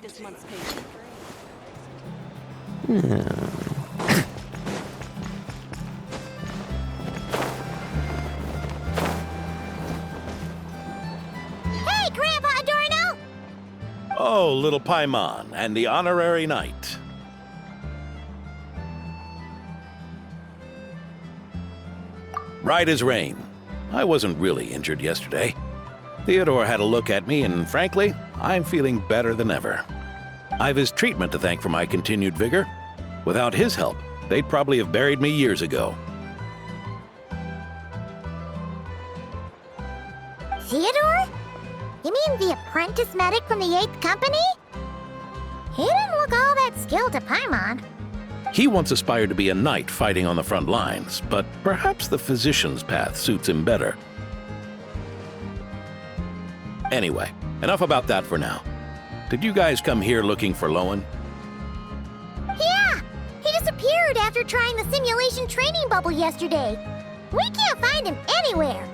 this month's paycheck. Hey, Grandpa Adorno! Oh, little Paimon and the honorary knight. Right as rain. I wasn't really injured yesterday. Theodore had a look at me, and frankly, I'm feeling better than ever. I've his treatment to thank for my continued vigor. Without his help, they'd probably have buried me years ago. Theodore? You mean the apprentice medic from the 8th Company? He didn't look all that skilled to Paimon. He once aspired to be a knight fighting on the front lines, but perhaps the physician's path suits him better. Anyway, enough about that for now. Did you guys come here looking for Lowen? Yeah! He disappeared after trying the simulation training bubble yesterday. We can't find him anywhere.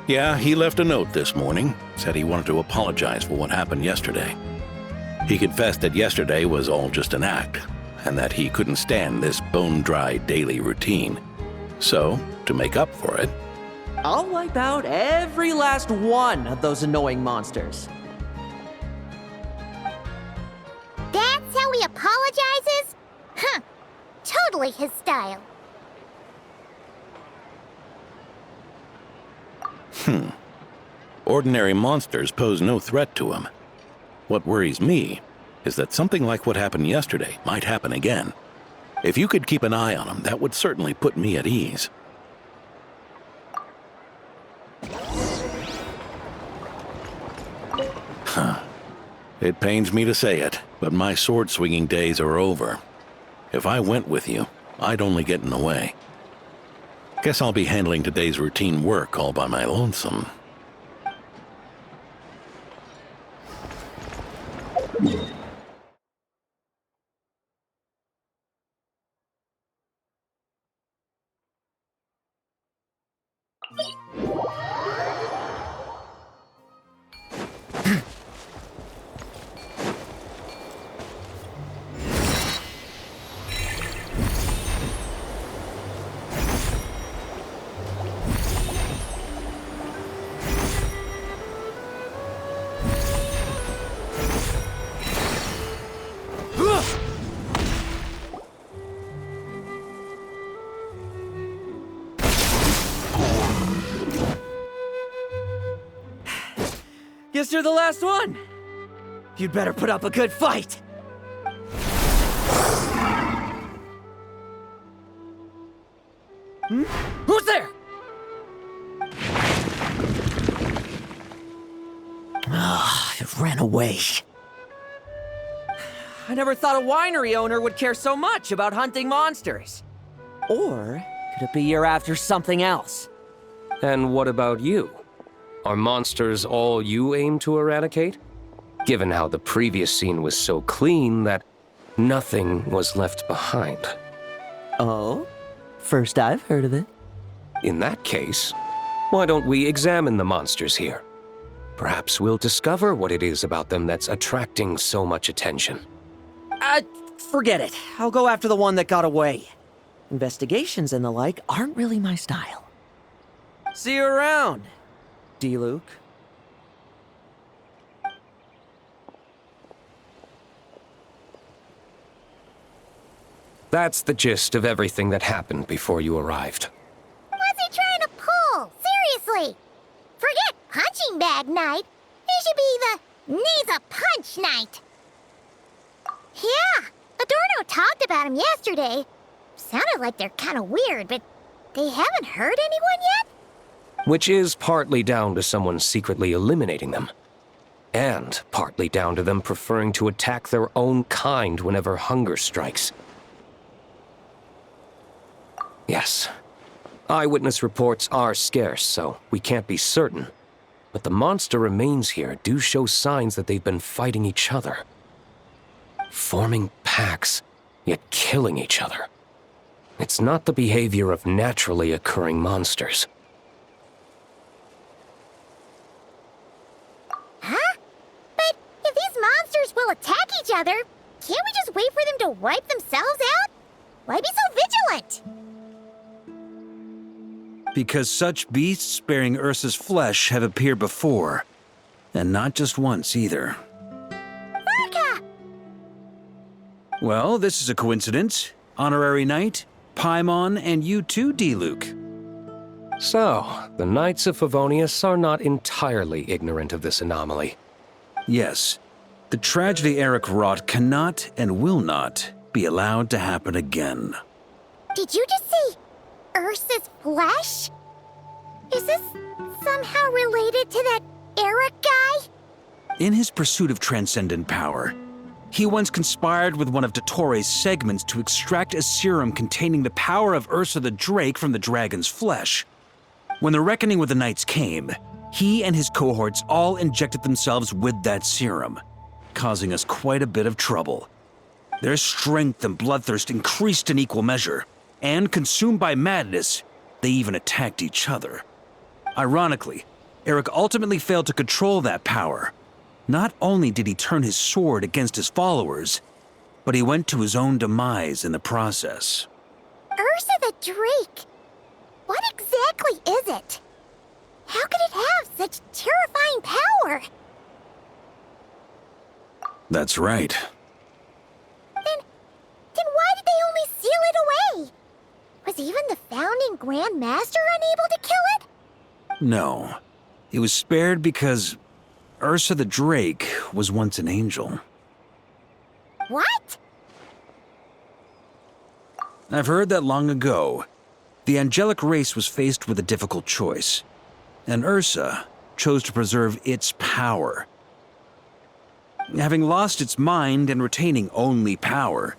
Yeah, he left a note this morning. Said he wanted to apologize for what happened yesterday. He confessed that yesterday was all just an act, and that he couldn't stand this bone-dry daily routine. So, to make up for it, I'll wipe out every last one of those annoying monsters. That's how he apologizes? Huh. Totally his style. Ordinary monsters pose no threat to him. What worries me is that something like what happened yesterday might happen again. If you could keep an eye on him, that would certainly put me at ease. It pains me to say it, but my sword-swinging days are over. If I went with you, I'd only get in the way. Guess I'll be handling today's routine work all by my lonesome. Guess you're the last one. You'd better put up a good fight. Who's there? It ran away. I never thought a winery owner would care so much about hunting monsters. Or could it be you're after something else? And what about you? Are monsters all you aim to eradicate? Given how the previous scene was so clean that nothing was left behind. Oh? First I've heard of it. In that case, why don't we examine the monsters here? Perhaps we'll discover what it is about them that's attracting so much attention. Forget it. I'll go after the one that got away. Investigations and the like aren't really my style. See you around, D-Luke. That's the gist of everything that happened before you arrived. What's he trying to pull? Seriously! Forget punching bag night. He should be the needs a punch night. Yeah, Adorno talked about him yesterday. Sounded like they're kind of weird, but they haven't hurt anyone yet? Which is partly down to someone secretly eliminating them. And partly down to them preferring to attack their own kind whenever hunger strikes. Yes. Eyewitness reports are scarce, so we can't be certain. But the monster remains here do show signs that they've been fighting each other. Forming packs, yet killing each other. It's not the behavior of naturally occurring monsters. to wipe themselves out? Why be so vigilant? Because such beasts bearing Ursa's flesh have appeared before. And not just once either. Varka! Well, this is a coincidence. Honorary Knight, Paimon, and you too, D-Luke. So, the Knights of Favonius are not entirely ignorant of this anomaly. Yes, the tragedy Eric wrought cannot and will not be allowed to happen again. Did you just say Ursa's flesh? Is this somehow related to that Eric guy? In his pursuit of transcendent power, he once conspired with one of Dottores' segments to extract a serum containing the power of Ursa the Drake from the dragon's flesh. When the reckoning with the Knights came, he and his cohorts all injected themselves with that serum, causing us quite a bit of trouble. Their strength and bloodthirst increased in equal measure, and consumed by madness, they even attacked each other. Ironically, Eric ultimately failed to control that power. Not only did he turn his sword against his followers, but he went to his own demise in the process. Ursa the Drake? What exactly is it? How could it have such terrifying power? That's right. Then why did they only seal it away? Was even the founding Grand Master unable to kill it? No. It was spared because Ursa the Drake was once an angel. What? I've heard that long ago, the angelic race was faced with a difficult choice, and Ursa chose to preserve its power. Having lost its mind and retaining only power,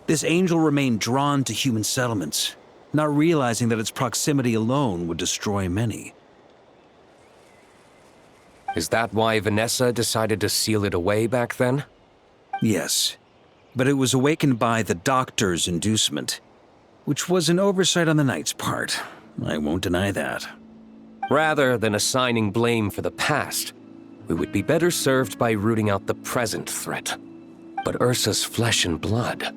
this angel remained drawn to human settlements, not realizing that its proximity alone would destroy many. Is that why Vanessa decided to seal it away back then? Yes, but it was awakened by the Doctor's inducement, which was an oversight on the Knight's part. I won't deny that. Rather than assigning blame for the past, we would be better served by rooting out the present threat. But Ursa's flesh and blood,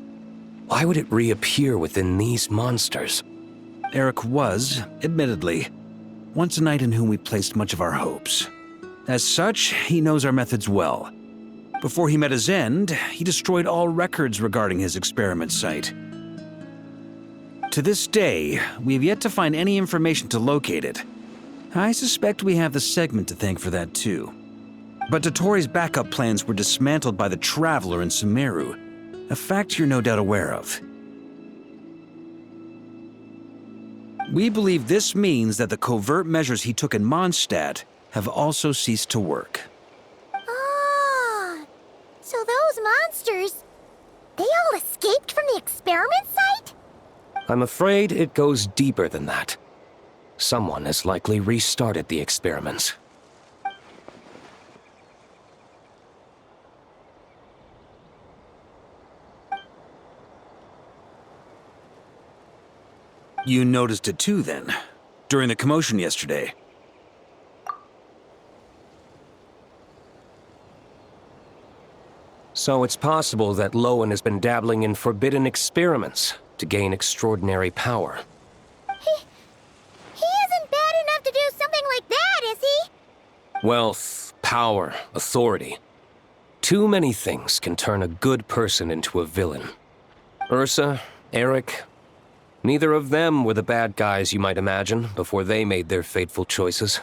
why would it reappear within these monsters? Eric was, admittedly, once a knight in whom we placed much of our hopes. As such, he knows our methods well. Before he met his end, he destroyed all records regarding his experiment site. To this day, we have yet to find any information to locate it. I suspect we have the segment to thank for that too. But Dottores' backup plans were dismantled by the Traveler in Sumeru, a fact you're no doubt aware of. We believe this means that the covert measures he took in Mondstadt have also ceased to work. Ah, so those monsters, they all escaped from the experiment site? I'm afraid it goes deeper than that. Someone has likely restarted the experiments. You noticed it too, then, during the commotion yesterday. So it's possible that Lowen has been dabbling in forbidden experiments to gain extraordinary power. He isn't bad enough to do something like that, is he? Wealth, power, authority. Too many things can turn a good person into a villain. Ursa, Eric, neither of them were the bad guys you might imagine before they made their fateful choices.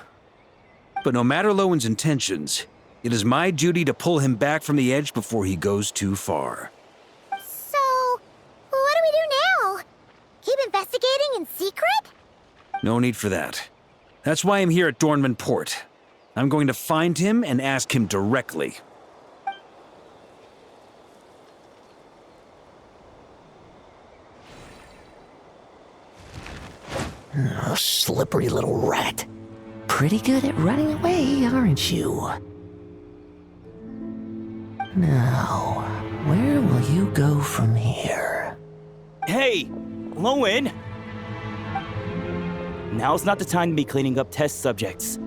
But no matter Lowen's intentions, it is my duty to pull him back from the edge before he goes too far. So, what do we do now? Keep investigating in secret? No need for that. That's why I'm here at Dornman Port. I'm going to find him and ask him directly. Oh, slippery little rat. Pretty good at running away, aren't you? Now, where will you go from here? Hey, Lowen! Now's not the time to be cleaning up test subjects.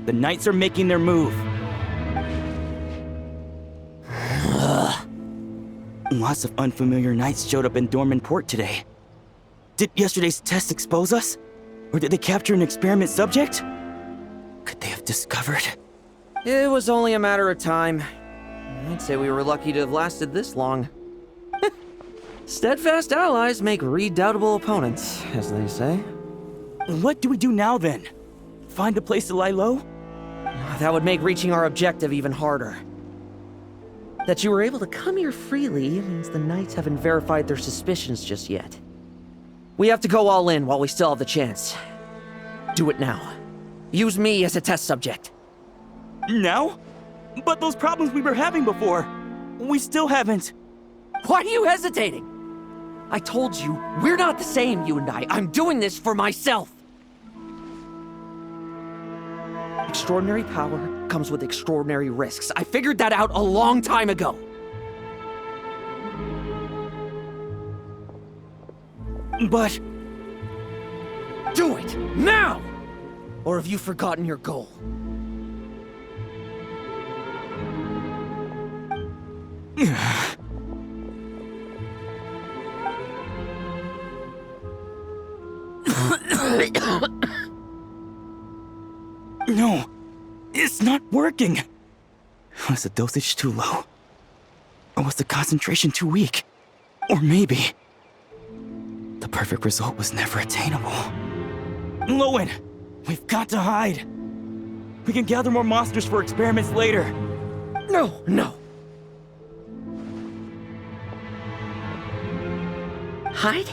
The Knights are making their move. Lots of unfamiliar knights showed up in Dorman Port today. Did yesterday's test expose us? Or did they capture an experiment subject? Could they have discovered? It was only a matter of time. I'd say we were lucky to have lasted this long. Steadfast allies make redoubtable opponents, as they say. What do we do now then? Find a place to lie low? That would make reaching our objective even harder. That you were able to come here freely means the Knights haven't verified their suspicions just yet. We have to go all in while we still have the chance. Do it now. Use me as a test subject. Now? But those problems we were having before, we still haven't. Why are you hesitating? I told you, we're not the same, you and I. I'm doing this for myself. Extraordinary power comes with extraordinary risks. I figured that out a long time ago. But... Do it, now! Or have you forgotten your goal? No, it's not working. Was the dosage too low? Or was the concentration too weak? Or maybe the perfect result was never attainable. Lowen, we've got to hide. We can gather more monsters for experiments later. No. Hide?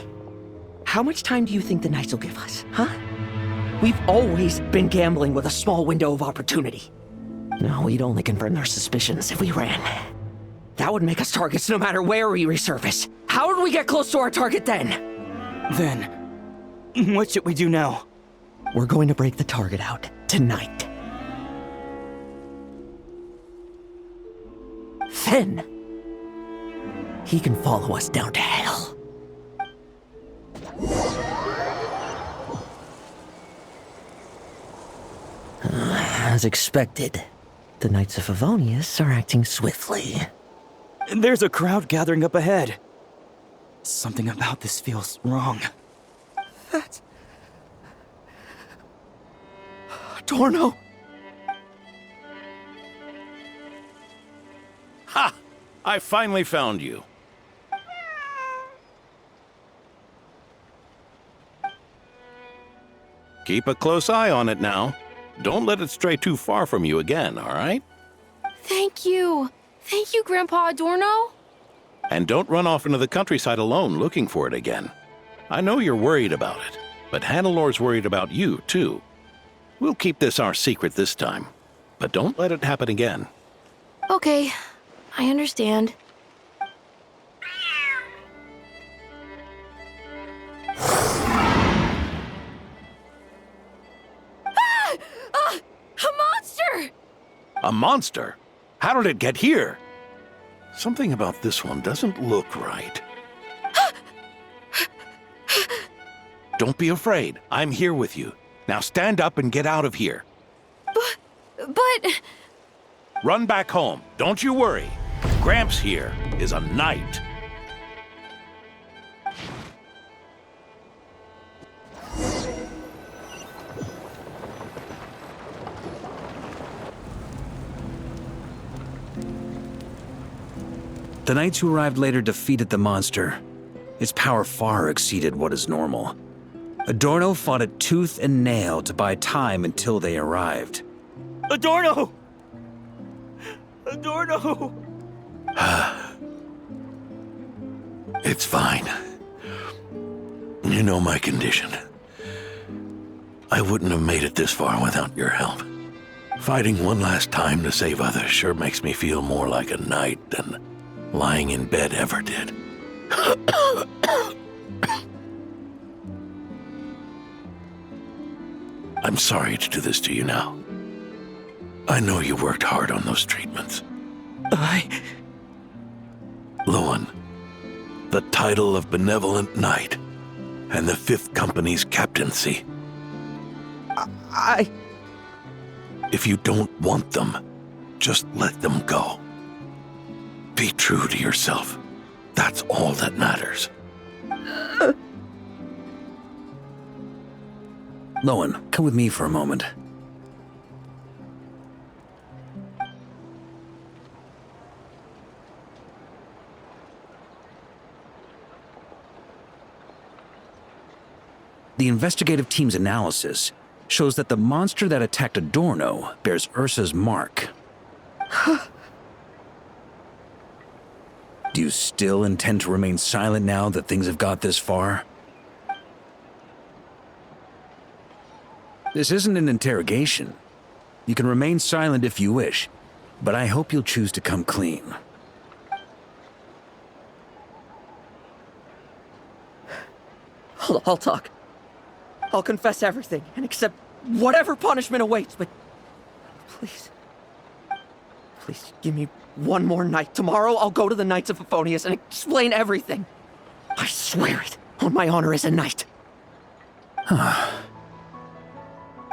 How much time do you think the Knights will give us, huh? We've always been gambling with a small window of opportunity. No, we'd only confirm their suspicions if we ran. That would make us targets no matter where we resurface. How would we get close to our target then? Then, what should we do now? We're going to break the target out tonight. Then, he can follow us down to hell. As expected, the Knights of Favonius are acting swiftly. There's a crowd gathering up ahead. Something about this feels wrong. That's... Torno! Ha! I finally found you. Keep a close eye on it now. Don't let it stray too far from you again, all right? Thank you. Thank you, Grandpa Adorno. And don't run off into the countryside alone looking for it again. I know you're worried about it, but Hannelor's worried about you, too. We'll keep this our secret this time, but don't let it happen again. Okay, I understand. A monster! A monster? How did it get here? Something about this one doesn't look right. Don't be afraid. I'm here with you. Now stand up and get out of here. But... Run back home. Don't you worry. Gramps here is a knight. The knights who arrived later defeated the monster. Its power far exceeded what is normal. Adorno fought it tooth and nail to buy time until they arrived. Adorno! Adorno! It's fine. You know my condition. I wouldn't have made it this far without your help. Fighting one last time to save others sure makes me feel more like a knight than lying in bed ever did. I'm sorry to do this to you now. I know you worked hard on those treatments. Lowen, the title of Benevolent Knight and the Fifth Company's captaincy. If you don't want them, just let them go. Be true to yourself. That's all that matters. Lowen, come with me for a moment. The investigative team's analysis shows that the monster that attacked Adorno bears Ursa's mark. Do you still intend to remain silent now that things have got this far? This isn't an interrogation. You can remain silent if you wish, but I hope you'll choose to come clean. I'll talk. I'll confess everything and accept whatever punishment awaits, but please, please give me one more night. Tomorrow I'll go to the Knights of Favonius and explain everything. I swear it on my honor as a knight.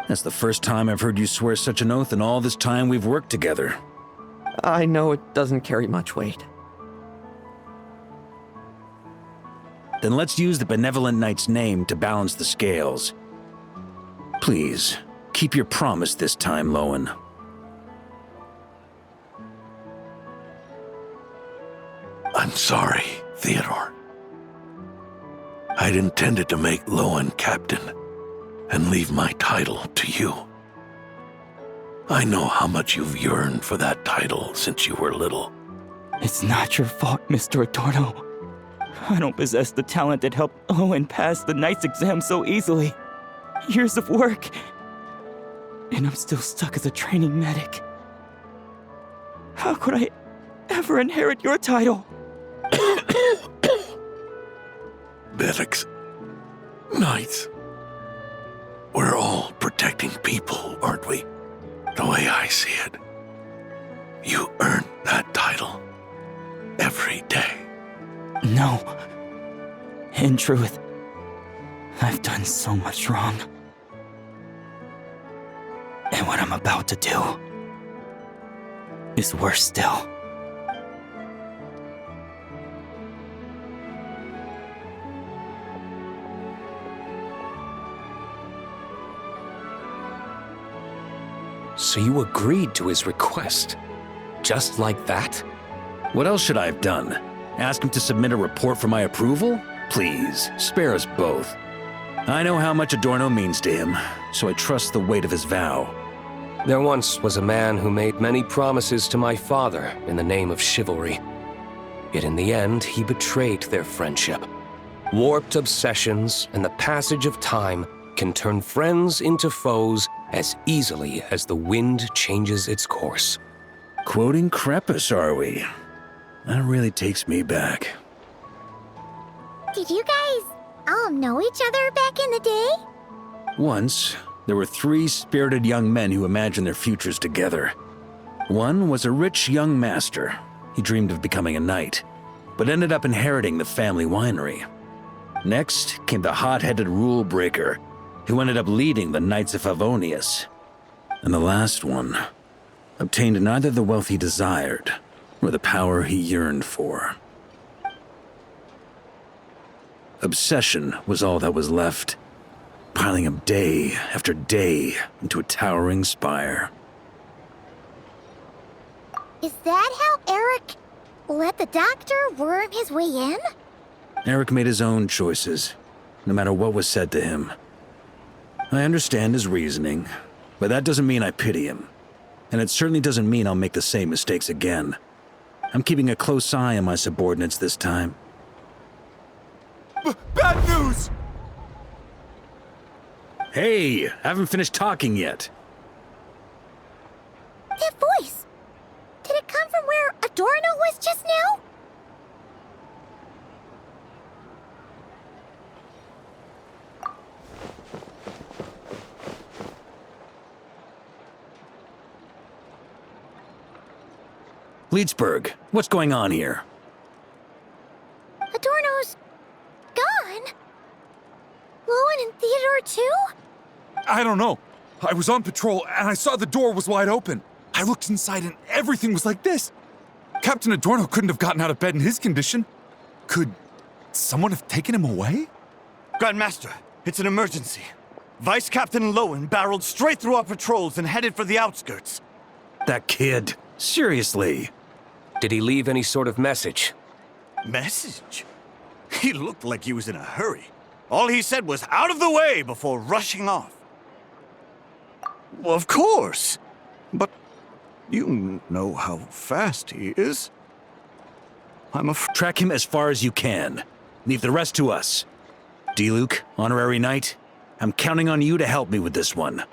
That's the first time I've heard you swear such an oath in all this time we've worked together. I know it doesn't carry much weight. Then let's use the Benevolent Knight's name to balance the scales. Please, keep your promise this time, Lowen. I'm sorry, Theodore. I'd intended to make Lowen captain and leave my title to you. I know how much you've yearned for that title since you were little. It's not your fault, Mr. Adorno. I don't possess the talent that helped Owen pass the Knight's exam so easily. Years of work. And I'm still stuck as a training medic. How could I ever inherit your title? Medics, Knights, we're all protecting people, aren't we? The way I see it, you earned that title every day. No. In truth, I've done so much wrong. And what I'm about to do is worse still. So you agreed to his request? Just like that? What else should I have done? Ask him to submit a report for my approval? Please, spare us both. I know how much Adorno means to him, so I trust the weight of his vow. There once was a man who made many promises to my father in the name of chivalry. Yet in the end, he betrayed their friendship. Warped obsessions and the passage of time can turn friends into foes as easily as the wind changes its course. Quoting Crepus, are we? That really takes me back. Did you guys all know each other back in the day? Once, there were 3 spirited young men who imagined their futures together. One was a rich young master. He dreamed of becoming a knight, but ended up inheriting the family winery. Next came the hot-headed rule breaker, who ended up leading the Knights of Favonius. And the last one obtained neither the wealth he desired, nor the power he yearned for. Obsession was all that was left, piling up day after day into a towering spire. Is that how Eric let the doctor worm his way in? Eric made his own choices, no matter what was said to him. I understand his reasoning, but that doesn't mean I pity him. And it certainly doesn't mean I'll make the same mistakes again. I'm keeping a close eye on my subordinates this time. Bad news! Hey, haven't finished talking yet. That voice! Did it come from where Adorno was just now? Leedsburg, what's going on here? Adorno's gone? Lowen and Theodore too? I don't know. I was on patrol and I saw the door was wide open. I looked inside and everything was like this. Captain Adorno couldn't have gotten out of bed in his condition. Could someone have taken him away? Grandmaster, it's an emergency. Vice Captain Lowen barreled straight through our patrols and headed for the outskirts. That kid. Seriously. Did he leave any sort of message? Message? He looked like he was in a hurry. All he said was out of the way before rushing off. Well, of course. But you know how fast he is. I'm afraid. Track him as far as you can. Leave the rest to us. D. Luke, Honorary Knight, I'm counting on you to help me with this one.